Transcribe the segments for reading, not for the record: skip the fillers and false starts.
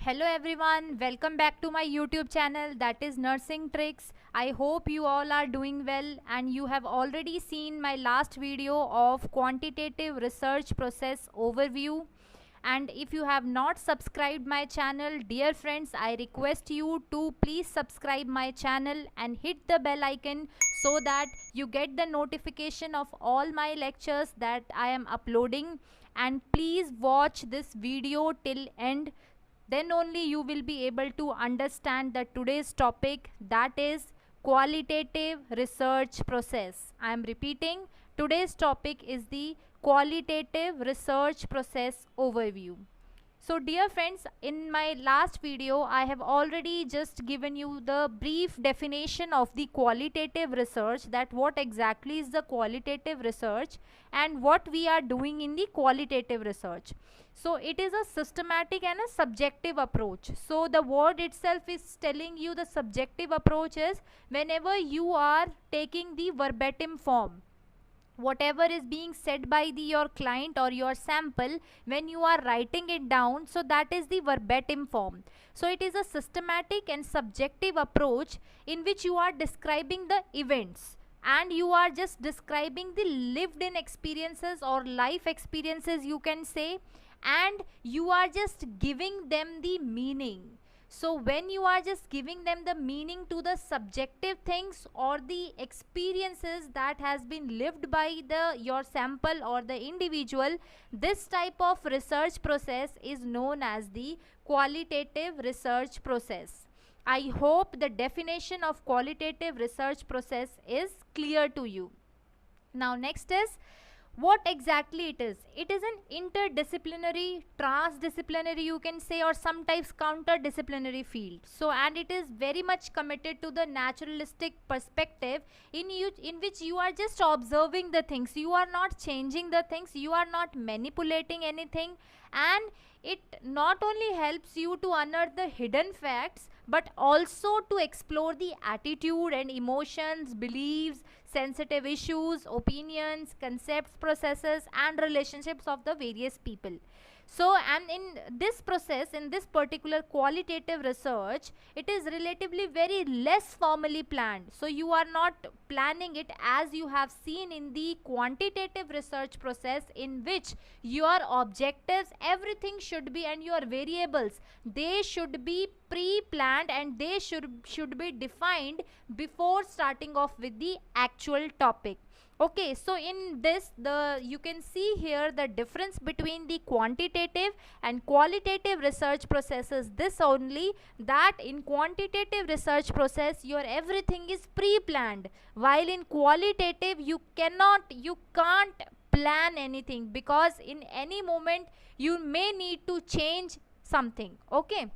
Hello everyone, welcome back to my YouTube channel, that is Nursing Tricks. I hope you all are doing well and you have already seen my last video of quantitative research process overview. And if you have not subscribed my channel, dear friends, I request you to please subscribe my channel and hit the bell icon so that you get the notification of all my lectures that I am uploading. And please watch this video till end, then only you will be able to understand the today's topic, that is qualitative research process. I am repeating, today's topic is the qualitative research process overview. So dear friends, in my last video I have already just given you the brief definition of the qualitative research, that what exactly is the qualitative research and what we are doing in the qualitative research. So it is a systematic and a subjective approach. So the word itself is telling you the subjective approach is whenever you are taking the verbatim form, whatever is being said by your client or your sample, when you are writing it down, so that is the verbatim form. So it is a systematic and subjective approach in which you are describing the events and you are just describing the lived in experiences or life experiences, you can say, and you are just giving them the meaning. So when you are just giving them the meaning to the subjective things or the experiences that has been lived by your sample or the individual, this type of research process is known as the qualitative research process. I hope the definition of qualitative research process is clear to you. Now next is what exactly it is. It is an interdisciplinary, transdisciplinary, you can say, or sometimes counter-disciplinary field. So and it is very much committed to the naturalistic perspective in which you are just observing the things, you are not changing the things, you are not manipulating anything, and it not only helps you to unearth the hidden facts but also to explore the attitude and emotions, beliefs, sensitive issues, opinions, concepts, processes and relationships of the various people. So and in this process, in this particular qualitative research, it is relatively very less formally planned. So you are not planning it as you have seen in the quantitative research process, in which your objectives, everything should be, and your variables, they should be pre-planned and they should be defined before starting off with the actual topic. Okay, so in this, you can see here the difference between the quantitative and qualitative research processes. This only, that in quantitative research process your everything is pre-planned, while in qualitative you can't plan anything, because in any moment you may need to change something. Okay,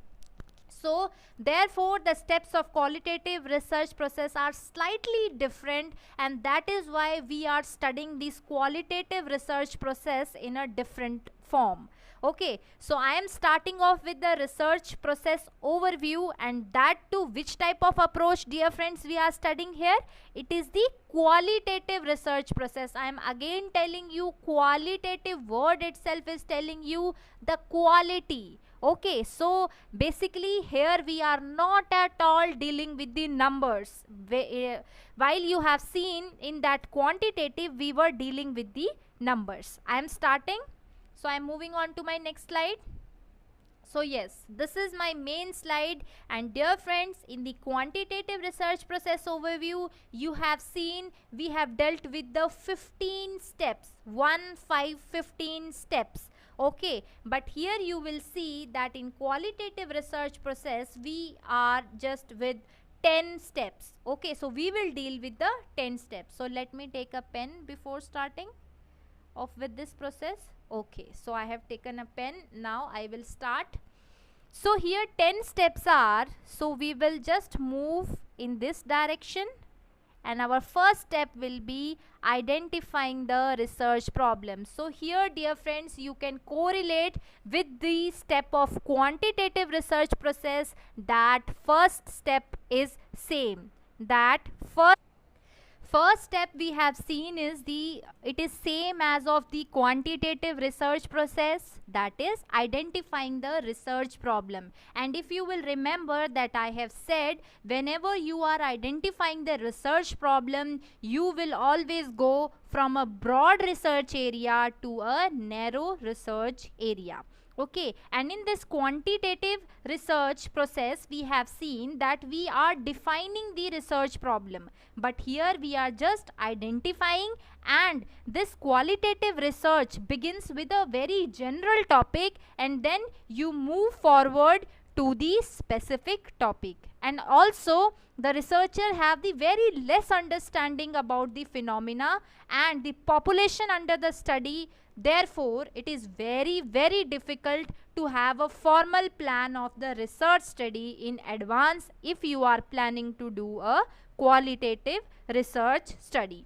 so therefore the steps of qualitative research process are slightly different, and that is why we are studying this qualitative research process in a different form. Okay, so I am starting off with the research process overview, and that too which type of approach, dear friends, we are studying here. It is the qualitative research process. I am again telling you, qualitative word itself is telling you the quality. Okay, so basically here we are not at all dealing with the numbers, while you have seen in that quantitative we were dealing with the numbers. I am starting, so I am moving on to my next slide. So yes, this is my main slide, and dear friends, in the quantitative research process overview, you have seen we have dealt with the 15 steps, 15 steps. Okay, but here you will see that in qualitative research process we are just with 10 steps. Okay, so we will deal with the 10 steps. So let me take a pen before starting off with this process. Okay, so I have taken a pen. Now I will start. So here 10 steps are, so we will just move in this direction, and our first step will be identifying the research problem. So here, dear friends, you can correlate with the step of quantitative research process, that first step is same, that first step we have seen is it is same as of the quantitative research process, that is identifying the research problem. And if you will remember that I have said, whenever you are identifying the research problem, you will always go from a broad research area to a narrow research area. Okay, and in this quantitative research process, we have seen that we are defining the research problem, but here we are just identifying, and this qualitative research begins with a very general topic and then you move forward to the specific topic. And also the researcher have the very less understanding about the phenomena and the population under the study. Therefore, it is very difficult to have a formal plan of the research study in advance if you are planning to do a qualitative research study.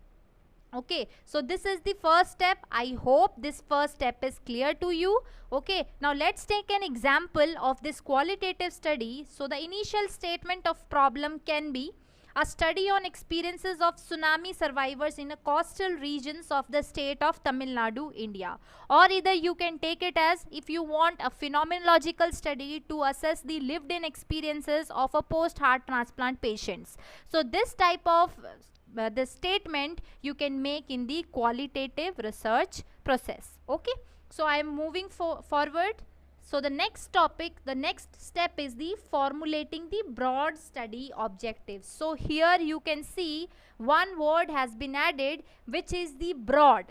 Okay, so this is the first step. I hope this first step is clear to you. Okay, now let's take an example of this qualitative study. So the initial statement of problem can be a study on experiences of tsunami survivors in a coastal regions of the state of Tamil Nadu, India. Or either you can take it as, if you want, a phenomenological study to assess the lived in experiences of a post heart transplant patients. So this type of the statement you can make in the qualitative research process. Okay, so I am moving forward. So the next topic, the next step is the formulating the broad study objectives. So here you can see one word has been added, which is the broad,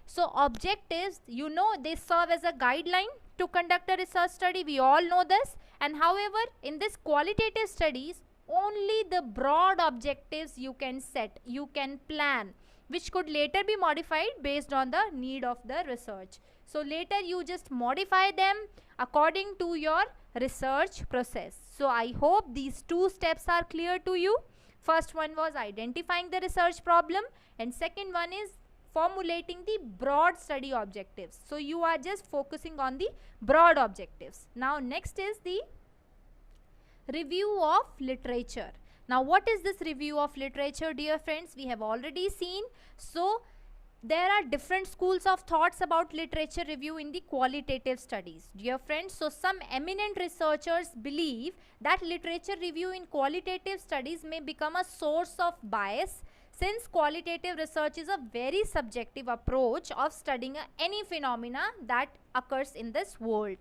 So objectives, you know, they serve as a guideline to conduct a research study. We all know this. And however, in this qualitative studies, only the broad objectives you can set, you can plan, which could later be modified based on the need of the research. So later you just modify them according to your research process. So I hope these two steps are clear to you. First one was identifying the research problem, and second one is formulating the broad study objectives. So you are just focusing on the broad objectives. Now next is the review of literature. Now what is this review of literature, dear friends? We have already seen. So there are different schools of thoughts about literature review in the qualitative studies, dear friends. So some eminent researchers believe that literature review in qualitative studies may become a source of bias, since qualitative research is a very subjective approach of studying any phenomena that occurs in this world.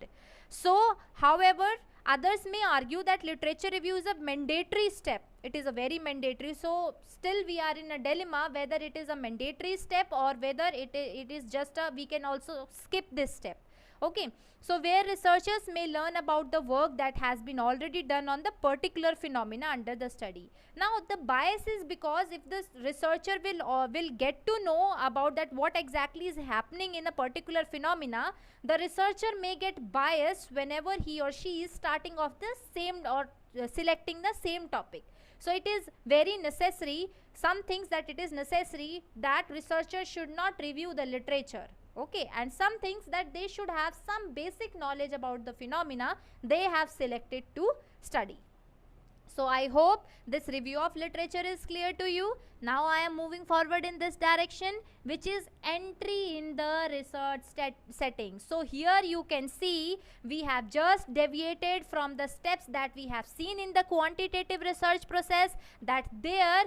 So however, others may argue that literature review is a mandatory step. It is a very mandatory. So still we are in a dilemma whether it is a mandatory step or whether it is just a, we can also skip this step. Okay, so where researchers may learn about the work that has been already done on the particular phenomena under the study. Now the bias is because if the researcher will get to know about that what exactly is happening in a particular phenomena, the researcher may get biased whenever he or she is starting off the same or selecting the same topic. So it is very necessary, some things that it is necessary that researchers should not review the literature. Okay, and some things that they should have some basic knowledge about the phenomena they have selected to study. So I hope this review of literature is clear to you. Now I am moving forward in this direction, which is entry in the research setting. So here you can see we have just deviated from the steps that we have seen in the quantitative research process, that there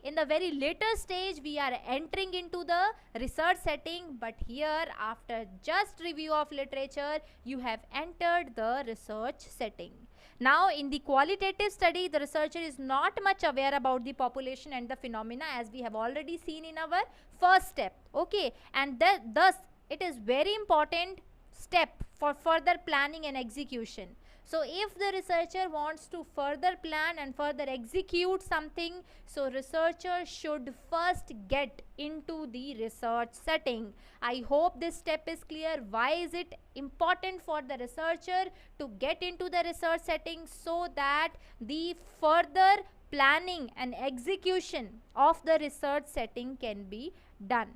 in the very later stage we are entering into the research setting, but here after just review of literature you have entered the research setting. Now in the qualitative study, the researcher is not much aware about the population and the phenomena, as we have already seen in our first step. Okay, and thus it is very important step for further planning and execution. So if the researcher wants to further plan and further execute something, so researcher should first get into the research setting. I hope this step is clear. Why is it important for the researcher to get into the research setting? So that the further planning and execution of the research setting can be done.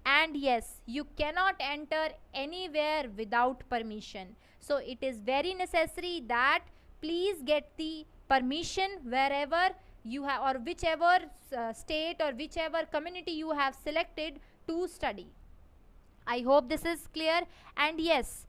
And yes, you cannot enter anywhere without permission. So it is very necessary that please get the permission wherever you have, or whichever state or whichever community you have selected to study. I hope this is clear. And yes,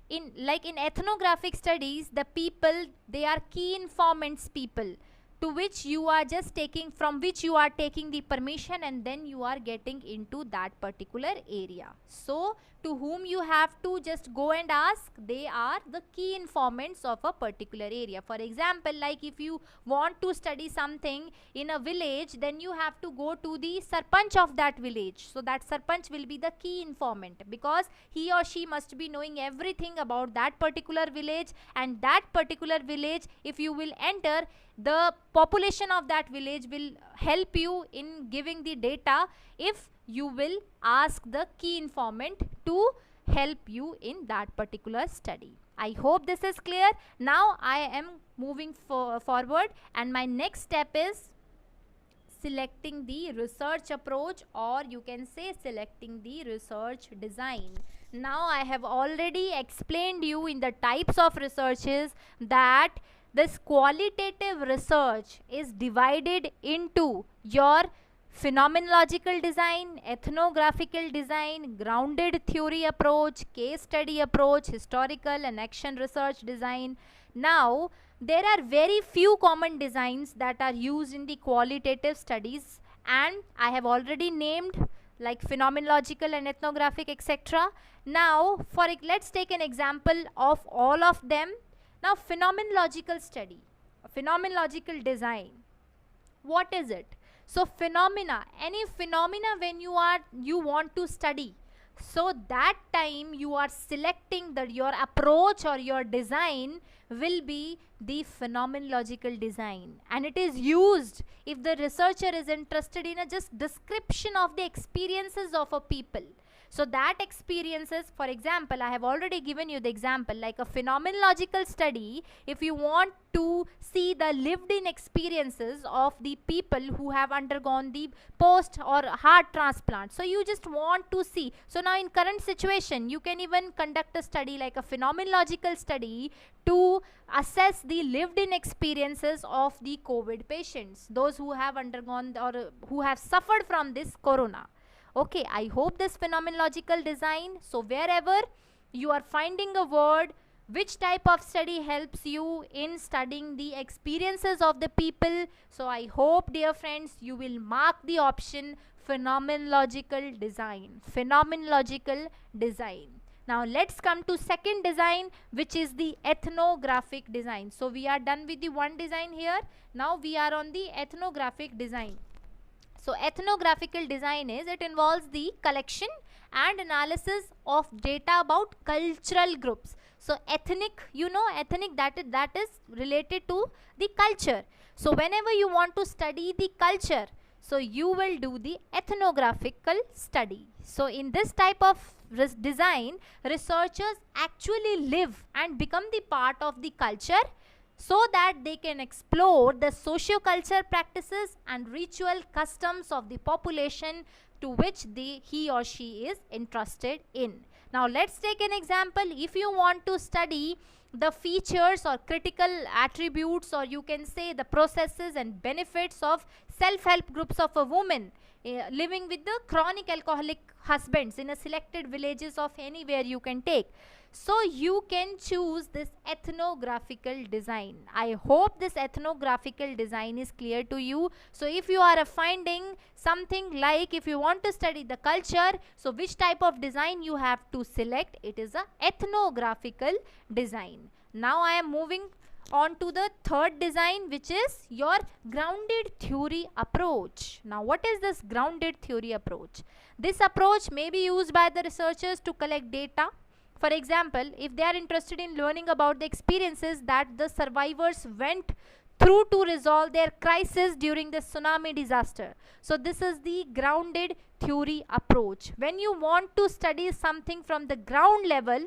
in ethnographic studies, the people, they are key informants people, to which you are just taking, from which you are taking the permission, and then you are getting into that particular area. So to whom you have to just go and ask, they are the key informants of a particular area. For example, like if you want to study something in a village, then you have to go to the sarpanch of that village. So that sarpanch will be the key informant, because he or she must be knowing everything about that particular village, and that particular village, if you will enter, the population of that village will help you in giving the data if you will ask the key informant to help you in that particular study. I hope this is clear. Now I am moving forward, and my next step is selecting the research approach, or you can say selecting the research design. Now I have already explained you in the types of researches that this qualitative research is divided into your phenomenological design, ethnographical design, grounded theory approach, case study approach, historical and action research design. Now, there are very few common designs that are used in the qualitative studies, and I have already named like phenomenological and ethnographic, etc. Now, let's take an example of all of them. Now, phenomenological study, phenomenological design, what is it? So phenomena, any phenomena when you want to study, so that time you are selecting your approach or your design will be the phenomenological design, and it is used if the researcher is interested in a just description of the experiences of a people. So that experiences, for example, I have already given you the example, like a phenomenological study, if you want to see the lived in experiences of the people who have undergone the post or heart transplant. So you just want to see. So now in current situation, you can even conduct a study like a phenomenological study to assess the lived in experiences of the COVID patients, those who have undergone or who have suffered from this corona. Okay, I hope this phenomenological design. So wherever you are finding a word, which type of study helps you in studying the experiences of the people. So I hope, dear friends, you will mark the option phenomenological design. Phenomenological design. Now let's come to second design, which is the ethnographic design. So we are done with the one design here. Now we are on the ethnographic design. So ethnographical design is, it involves the collection and analysis of data about cultural groups. So ethnic, you know, ethnic, that is related to the culture. So whenever you want to study the culture, so you will do the ethnographical study. So in this type of design, researchers actually live and become the part of the culture, so that they can explore the socio-cultural practices and ritual customs of the population to which he or she is interested in. Now let's take an example. If you want to study the features or critical attributes, or you can say the processes and benefits of self-help groups of a woman living with the chronic alcoholic husbands in a selected villages of anywhere you can take. So you can choose this ethnographical design. I hope this ethnographical design is clear to you. So if you are finding something like, if you want to study the culture, so which type of design you have to select? It is a ethnographical design. Now I am moving on to the third design, which is your grounded theory approach. Now what is this grounded theory approach? This approach may be used by the researchers to collect data. For example, if they are interested in learning about the experiences that the survivors went through to resolve their crisis during the tsunami disaster. So this is the grounded theory approach. When you want to study something from the ground level,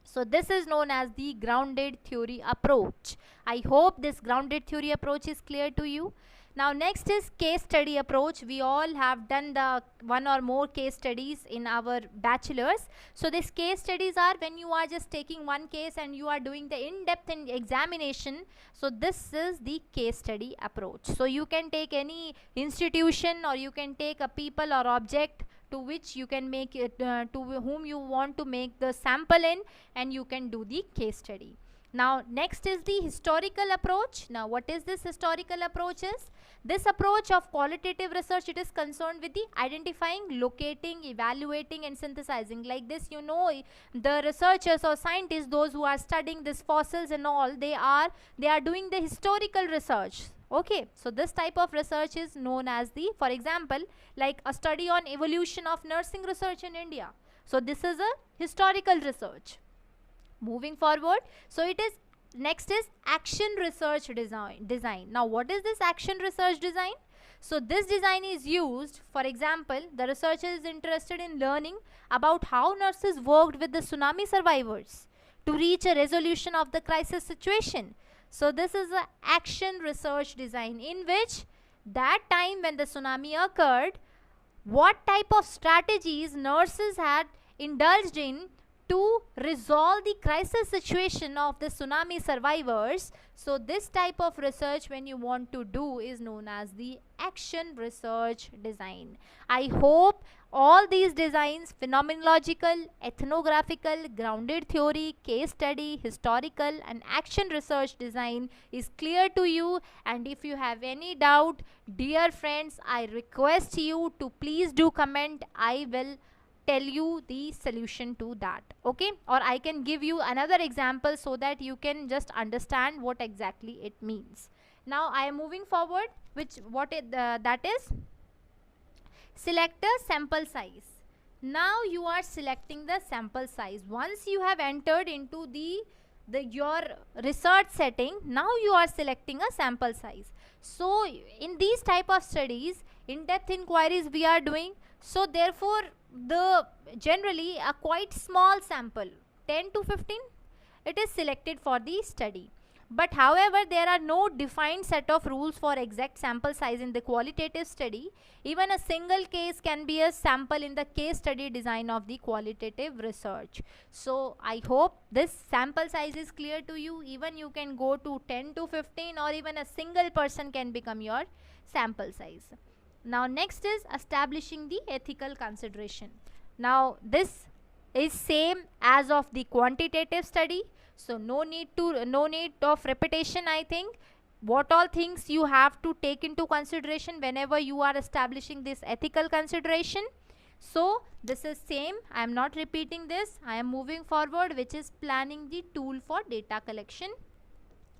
so this is known as the grounded theory approach. I hope this grounded theory approach is clear to you. Now next is case study approach. We all have done the one or more case studies in our bachelor's. So these case studies are when you are just taking one case and you are doing the in-depth examination. So this is the case study approach. So you can take any institution, or you can take a people or object to which you can make it to whom you want to make the sample in, and you can do the case study. Now next is the historical approach. Now what is this historical approach is? This approach of qualitative research, it is concerned with the identifying, locating, evaluating and synthesizing. Like this, you know, the researchers or scientists, those who are studying these fossils and all, they are doing the historical research. Okay, so this type of research is known as the, for example, like a study on evolution of nursing research in India. So this is a historical research. Moving forward, so it is next is action research design. Now what is this action research design? So this design is used, for example, the researcher is interested in learning about how nurses worked with the tsunami survivors to reach a resolution of the crisis situation. So this is an action research design, in which that time when the tsunami occurred, what type of strategies nurses had indulged in to resolve the crisis situation of the tsunami survivors. So this type of research, when you want to do, is known as the action research design. I hope all these designs, phenomenological, ethnographical, grounded theory, case study, historical and action research design is clear to you. And if you have any doubt, dear friends, I request you to please do comment. I will tell you the solution to that, okay? Or I can give you another example so that you can just understand what exactly it means. Now I am moving forward, that is select a sample size. Now you are selecting the sample size. Once you have entered into your research setting, now you are selecting a sample size. So in these type of studies, in-depth inquiries we are doing, so therefore generally a quite small sample, 10 to 15, it is selected for the study. But however, there are no defined set of rules for exact sample size in the qualitative study. Even a single case can be a sample in the case study design of the qualitative research. So I hope this sample size is clear to you. Even you can go to 10 to 15, or even a single person can become your sample size. Now next is establishing the ethical consideration. Now this is same as of the quantitative study, so no need of repetition. I think what all things you have to take into consideration whenever you are establishing this ethical consideration. So this is same, I am not repeating this. I am moving forward, which is planning the tool for data collection.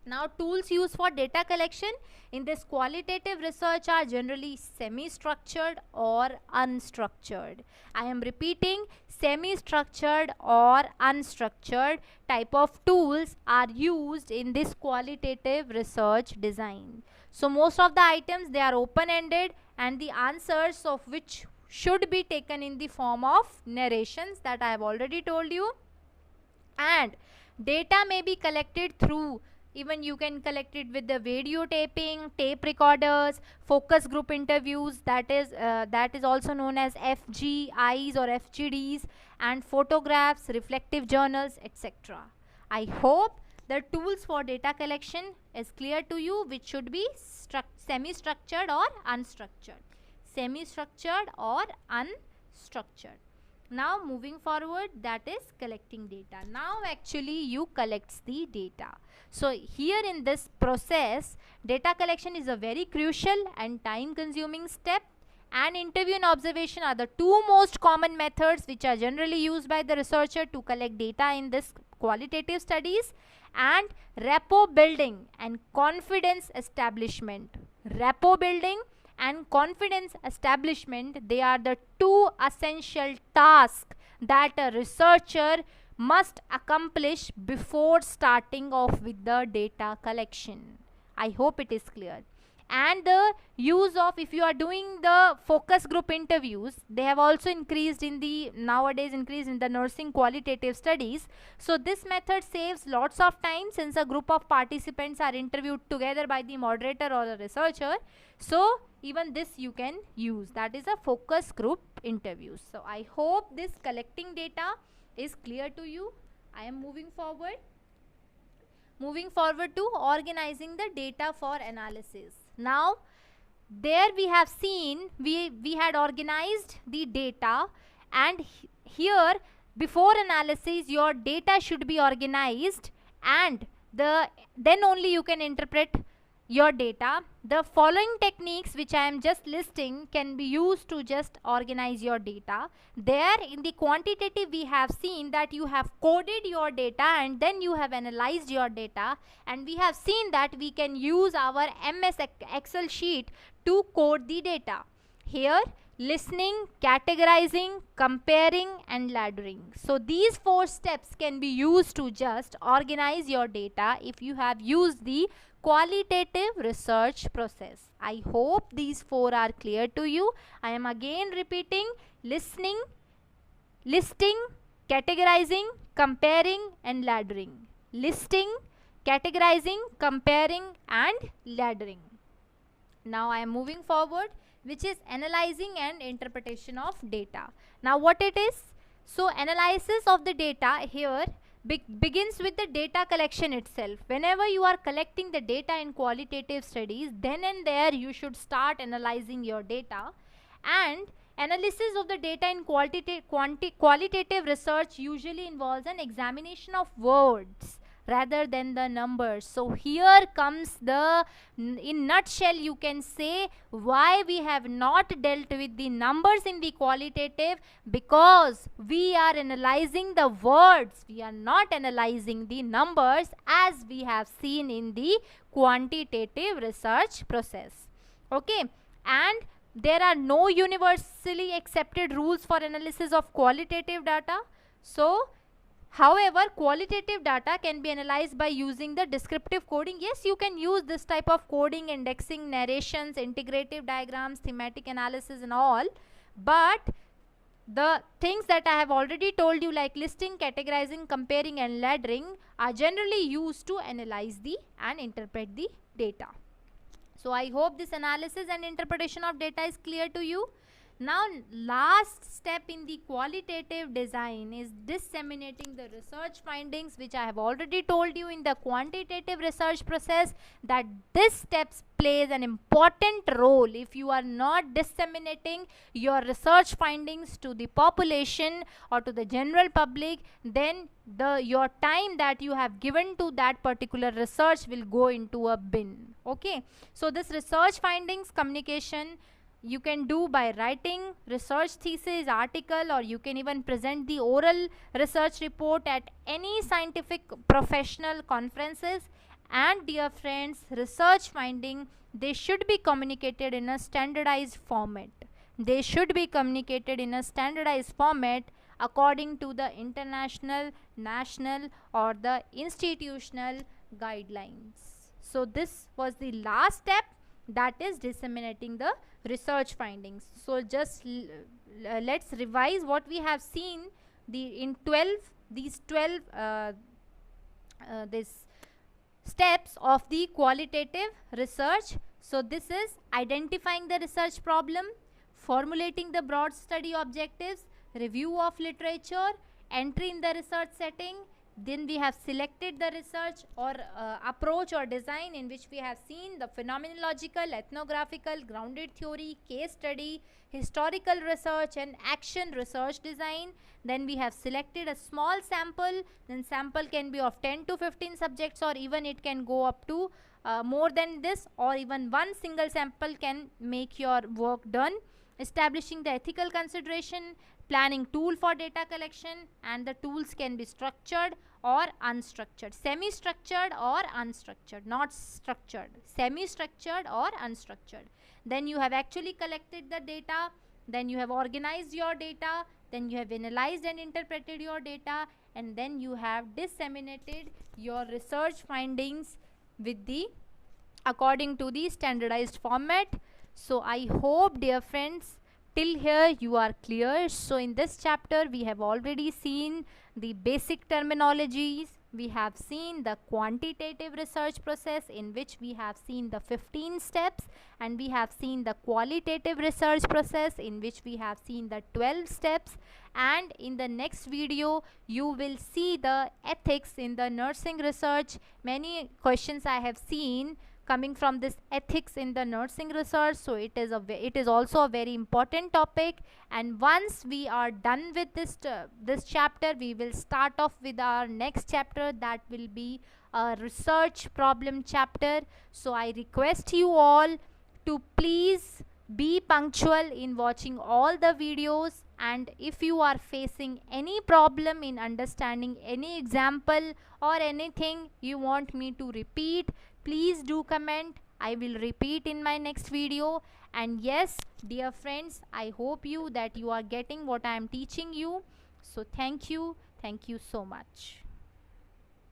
Now tools used for data collection in this qualitative research are generally semi-structured or unstructured. I am repeating, semi-structured or unstructured type of tools are used in this qualitative research design. So most of the items, they are open-ended, and the answers of which should be taken in the form of narrations, that I have already told you. And data may be collected through, even you can collect it with the video taping, tape recorders, focus group interviews, that is also known as FGIs or FGDs, and photographs, reflective journals, etc. I hope the tools for data collection is clear to you, which should be semi-structured or unstructured. Semi-structured or unstructured. Now moving forward, that is collecting data. Now actually you collects the data. So here in this process, data collection is a very crucial and time consuming step, and interview and observation are the two most common methods which are generally used by the researcher to collect data in this qualitative studies. And rapport building and confidence establishment. Rapport building and confidence establishment, they are the two essential tasks that a researcher must accomplish before starting off with the data collection. I hope it is clear. And the use of, if you are doing the focus group interviews, they have also increased in the nowadays increased in the nursing qualitative studies. So this method saves lots of time, since a group of participants are interviewed together by the moderator or a researcher. So even this you can use, that is a focus group interviews. So I hope this collecting data is clear to you. I am moving forward to organizing the data for analysis. Now there we have seen, we had organized the data, and here before analysis your data should be organized, and then only you can interpret your data. The following techniques which I am just listing can be used to just organize your data. There in the quantitative we have seen that you have coded your data and then you have analyzed your data, and we have seen that we can use our MS Excel sheet to code the data. Here listening, categorizing, comparing and laddering. So these 4 steps can be used to just organize your data if you have used the qualitative research process. I hope these 4 are clear to you. I am again repeating: listening, listing, categorizing, comparing and laddering. Listing, categorizing, comparing and laddering. Now I am moving forward, which is analyzing and interpretation of data. Now what it is? So analysis of the data here begins with the data collection itself. Whenever you are collecting the data in qualitative studies, then and there you should start analyzing your data. And analysis of the data in qualitative research usually involves an examination of words rather than the numbers. So here comes the, in nutshell you can say why we have not dealt with the numbers in the qualitative, because we are analyzing the words, we are not analyzing the numbers as we have seen in the quantitative research process. Okay, and there are no universally accepted rules for analysis of qualitative data. So however, qualitative data can be analyzed by using the descriptive coding. Yes, you can use this type of coding, indexing, narrations, integrative diagrams, thematic analysis and all. But the things that I have already told you, like listing, categorizing, comparing and laddering, are generally used to analyze the and interpret the data. So I hope this analysis and interpretation of data is clear to you. Now last step in the qualitative design is disseminating the research findings, which I have already told you in the quantitative research process that this step plays an important role. If you are not disseminating your research findings to the population or to the general public, then your time that you have given to that particular research will go into a bin. Okay, so this research findings communication you can do by writing research thesis, article, or you can even present the oral research report at any scientific professional conferences. And dear friends, research finding, they should be communicated in a standardized format. They should be communicated in a standardized format according to the international, national or the institutional guidelines. So this was the last step, that is disseminating the research findings. So just let's revise what we have seen these 12 this steps of the qualitative research. So this is identifying the research problem, formulating the broad study objectives, review of literature, entry in the research setting. Then we have selected the research or approach or design, in which we have seen the phenomenological, ethnographical, grounded theory, case study, historical research and action research design. Then we have selected a small sample. Then sample can be of 10 to 15 subjects, or even it can go up to more than this, or even one single sample can make your work done. Establishing the ethical consideration, planning tool for data collection, and the tools can be structured or unstructured, semi-structured or unstructured, not structured, semi-structured or unstructured. Then you have actually collected the data, then you have organized your data, then you have analyzed and interpreted your data, and then you have disseminated your research findings with the according to the standardized format. So I hope, dear friends, till here you are clear. So in this chapter we have already seen the basic terminologies, we have seen the quantitative research process in which we have seen the 15 steps, and we have seen the qualitative research process in which we have seen the 12 steps. And in the next video you will see the ethics in the nursing research. Many questions I have seen coming from this ethics in the nursing research, so it is also a very important topic. And once we are done with this chapter, we will start off with our next chapter, that will be a research problem chapter. So I request you all to please be punctual in watching all the videos, and if you are facing any problem in understanding any example or anything you want me to repeat, please do comment. I will repeat in my next video. And yes, dear friends, I hope you that you are getting what I am teaching you. So thank you so much.